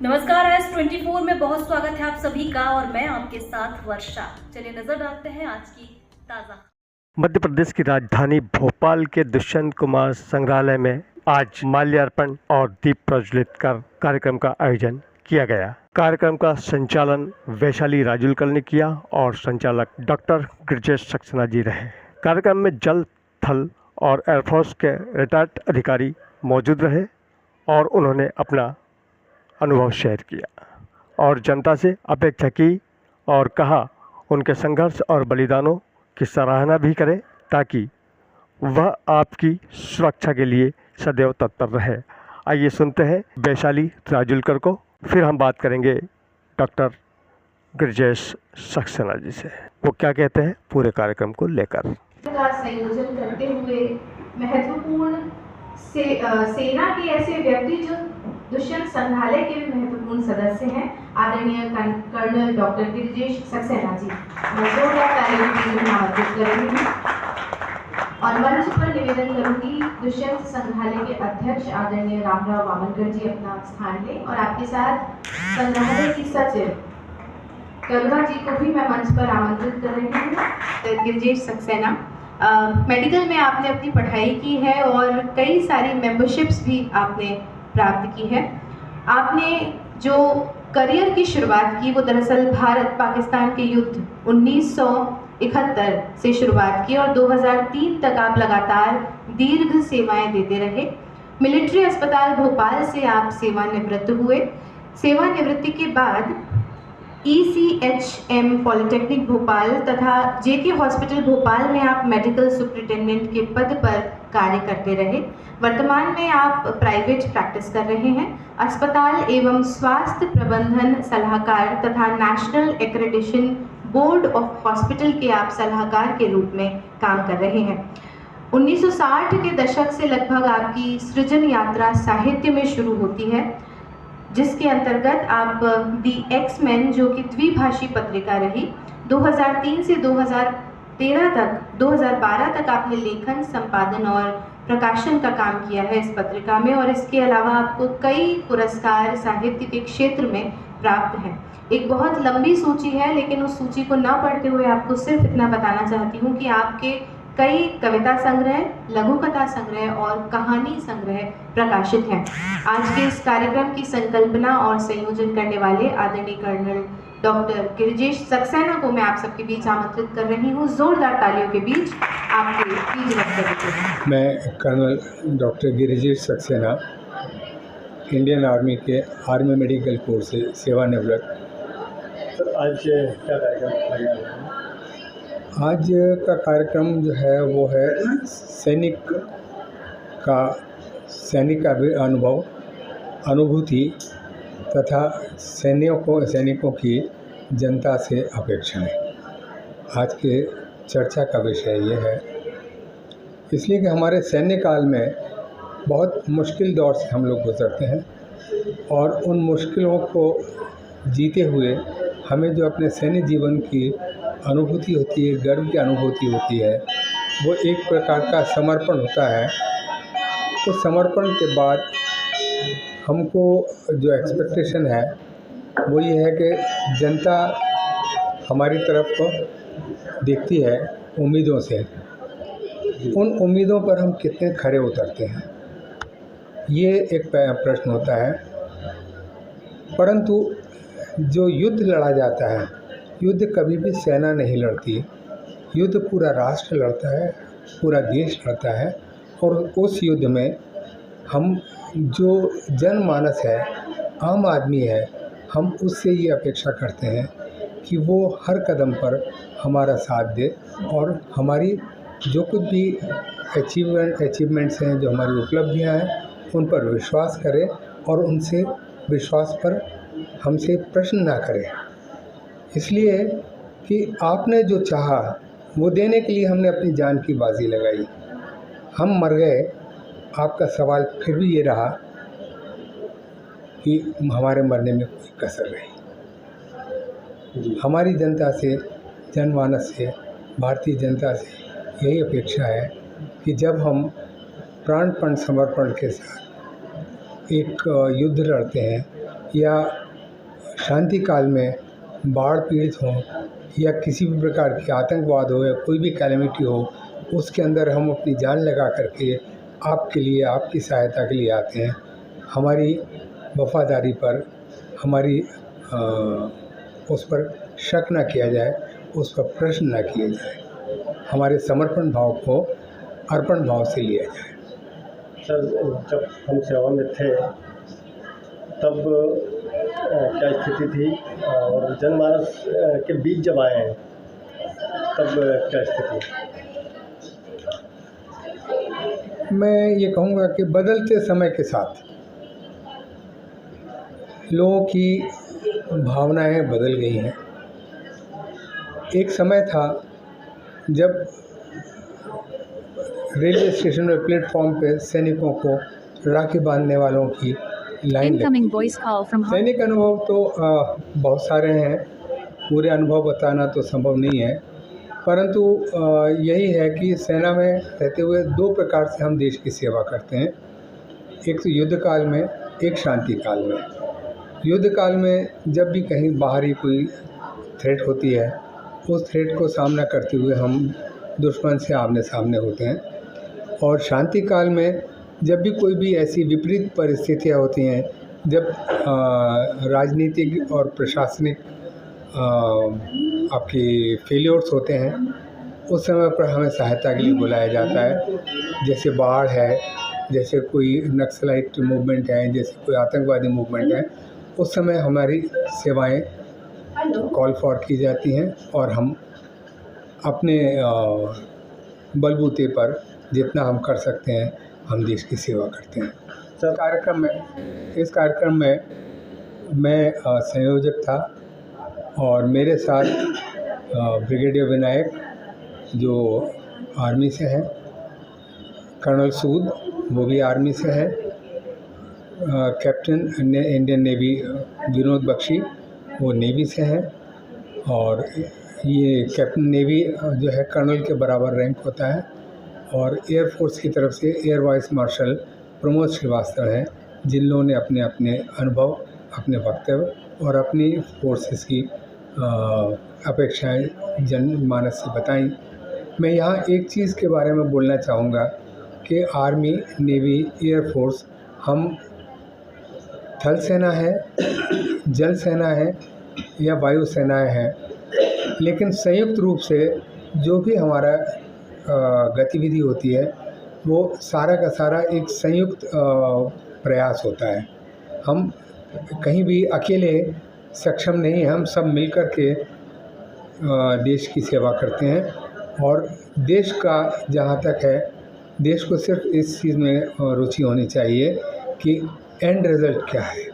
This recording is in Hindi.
नमस्कार, S24 में बहुत स्वागत है आप सभी का और मैं आपके साथ वर्षा। चलिए नजर डालते हैं आज की ताजा। मध्य प्रदेश की राजधानी भोपाल के दुष्यंत कुमार संग्रहालय में आज माल्यार्पण और दीप प्रज्वलित कर कार्यक्रम का आयोजन किया गया। कार्यक्रम का संचालन वैशाली राजुलकर ने किया और संचालक डॉक्टर गिरिजेश सक्सेना जी रहे। कार्यक्रम में जल, थल और एयरफोर्स के रिटायर्ड अधिकारी मौजूद रहे और उन्होंने अपना अनुभव शेयर किया और जनता से अपेक्षा की और कहा उनके संघर्ष और बलिदानों की सराहना भी करें ताकि वह आपकी सुरक्षा के लिए सदैव तत्पर रहे। आइए सुनते हैं वैशाली राजुलकर को, फिर हम बात करेंगे डॉक्टर गिरिजेश सक्सेना जी से। वो क्या कहते हैं पूरे कार्यक्रम को लेकर। का संयोजन करते हुए महत्वपूर्ण सेना के ऐसे व्यक्ति जो दुष्यंत संग्रहालय के भी महत्वपूर्ण सदस्य हैं, आदरणीय कर्नल डॉक्टर गिरिजेश सक्सेना जी, मैं जोरदार तालियों से आमंत्रित कर रही हूँ और मंच पर निवेदन करूंगी दुष्यंत संग्रहालय के अध्यक्ष आदरणीय रामराव वामनकर जी अपना स्थान लें और आपके साथ संग्रहालय की सचिव करुणा जी को भी मैं मंच पर आमंत्रित कर रही हूँ। गिरिजेश सक्सेना, मेडिकल में आपने अपनी पढ़ाई की है और कई सारी मेंबरशिप्स भी आपने प्राप्त की है। आपने जो करियर की शुरुआत की वो दरअसल भारत पाकिस्तान के युद्ध 1971 से शुरुआत की और 2003 तक आप लगातार दीर्घ सेवाएं देते रहे। मिलिट्री अस्पताल भोपाल से आप सेवानिवृत्त हुए। सेवानिवृत्ति के बाद ECHM पॉलिटेक्निक भोपाल तथा JK हॉस्पिटल भोपाल में आप मेडिकल सुपरिटेंडेंट के पद पर कार्य करते रहे। वर्तमान में आप प्राइवेट प्रैक्टिस कर रहे हैं। अस्पताल एवं स्वास्थ्य प्रबंधन सलाहकार तथा national accreditation board of hospital के आप सलाहकार के रूप में काम कर रहे हैं। 1960 के दशक से लगभग आपकी सृजन यात्रा साहित्य में शुरू होती है, जिसके अंतर्गत आप दी एक्स-मैन जो कि द्विभाषी पत्रिका रही, 2003 से 2012 तक आपने लेखन, संपादन और प्रकाशन का काम किया है इस पत्रिका में और इसके अलावा आपको कई पुरस्कार साहित्य के क्षेत्र में प्राप्त हैं। एक बहुत लंबी सूची है, लेकिन उस सूची को न पढ़ते हुए आपको सिर्फ इतना बताना चाहती हूँ कि आपके कई कविता संग्रह, लघु कथा संग्रह और कहानी संग्रह प्रकाशित हैं। आज के इस कार्यक्रम की संकल्पना और संयोजन करने वाले आदरणीय कर्नल डॉक्टर गिरिजेश सक्सेना को मैं आप सबके बीच आमंत्रित कर रही हूँ। जोरदार तालियों के बीच आपके बीच वक्तव्य। मैं colonel doctor Girijesh Saxena, Indian army के आर्मी मेडिकल कोर्स से सेवानिवृत्त। तो आज क्या कार्यक्रम? आज का कार्यक्रम जो है वो है सैनिक का भी अनुभूति तथा सैनिकों की जनता से अपेक्षाएं। आज के चर्चा का विषय ये है, इसलिए कि हमारे सैन्य काल में बहुत मुश्किल दौर से हम लोग गुजरते हैं और उन मुश्किलों को जीते हुए हमें जो अपने सैन्य जीवन की अनुभूति होती है, गर्व की अनुभूति होती है, वो एक प्रकार का समर्पण होता है। तो समर्पण के बाद हमको जो एक्सपेक्टेशन है वो ये है कि जनता हमारी तरफ देखती है उम्मीदों से, उन उम्मीदों पर हम कितने खरे उतरते हैं, ये एक प्रश्न होता है। परंतु जो युद्ध लड़ा जाता है, युद्ध कभी भी सेना नहीं लड़ती, युद्ध पूरा राष्ट्र लड़ता है, पूरा देश लड़ता है। और उस युद्ध में हम जो जनमानस है, आम आदमी है, हम उससे ये अपेक्षा करते हैं कि वो हर कदम पर हमारा साथ दे और हमारी जो कुछ भी अचीवमेंट्स हैं, जो हमारी उपलब्धियां हैं, उन पर विश्वास करे और उनसे विश्वास पर हमसे प्रश्न ना करे। इसलिए कि आपने जो चाहा वो देने के लिए हमने अपनी जान की बाजी लगाई। हम मर गए, आपका सवाल फिर भी ये रहा कि हमारे मरने में कोई कसर रही। हमारी जनता से, जनमानस से, भारतीय जनता से यही अपेक्षा है कि जब हम प्राणपण समर्पण के साथ एक युद्ध लड़ते हैं, या शांति काल में बाढ़ पीड़ित हों या किसी भी प्रकार की आतंकवाद हो या कोई भी कैलेमिटी हो, उसके अंदर हम अपनी जान लगा करके आपके लिए, आपकी सहायता के लिए आते हैं। हमारी वफादारी पर, हमारी उस पर शक ना किया जाए, उस पर प्रश्न ना किए जाए, हमारे समर्पण भाव को अर्पण भाव से लिया जाए। सर, जब हम सेवा में थे तब क्या स्थिति थी और जनमानस के बीच जब आए हैं तब क्या स्थिति? मैं ये कहूँगा कि बदलते समय के साथ लोगों की भावनाएं बदल गई हैं। एक समय था जब रेलवे स्टेशन और प्लेटफॉर्म पे सैनिकों को राखी बांधने वालों की line Incoming voice call from home. सैनिक अनुभव तो बहुत सारे हैं, पूरे अनुभव बताना तो संभव नहीं है, परंतु यही है कि सेना में रहते हुए दो प्रकार से हम देश की सेवा करते हैं। एक तो युद्ध काल में, एक शांति काल में। युद्ध काल में जब भी कहीं बाहरी कोई थ्रेट होती है, उस थ्रेट को सामना करते हुए हम दुश्मन से आमने सामने होते हैं, और शांति काल में जब भी कोई भी ऐसी विपरीत परिस्थितियाँ होती हैं, जब राजनीतिक और प्रशासनिक आपकी फेलियर्स होते हैं, उस समय पर हमें सहायता के लिए बुलाया जाता है। जैसे बाढ़ है, जैसे कोई नक्सलाइट मूवमेंट है, जैसे कोई आतंकवादी मूवमेंट है, उस समय हमारी सेवाएं कॉल फॉर की जाती हैं और हम अपने बलबूते पर जितना हम कर सकते हैं हम देश की सेवा करते हैं। इस कार्यक्रम में मैं संयोजक था और मेरे साथ ब्रिगेडियर विनायक जो आर्मी से हैं, कर्नल सूद वो भी आर्मी से हैं, captain Indian navy Vinod Bakshi वो नेवी से हैं, और ये कैप्टन नेवी जो है कर्नल के बराबर रैंक होता है, और एयरफोर्स की तरफ से air vice marshal Pramod Srivastava हैं, जिन लोगों ने अपने अपने अनुभव, अपने वक्तव्य और अपनी फोर्सेस की अपेक्षाएं जनमानस से बताई। मैं यहाँ एक चीज़ के बारे में बोलना चाहूँगा कि आर्मी, नेवी, एयरफोर्स, हम थल सेना है, जल सेना है या वायु सेनाएं हैं, लेकिन संयुक्त रूप से जो भी हमारा गतिविधि होती है वो सारा का सारा एक संयुक्त प्रयास होता है। हम कहीं भी अकेले सक्षम नहीं हैं, हम सब मिलकर के देश की सेवा करते हैं, और देश का जहाँ तक है, देश को सिर्फ इस चीज़ में रुचि होनी चाहिए कि एंड रिज़ल्ट क्या है,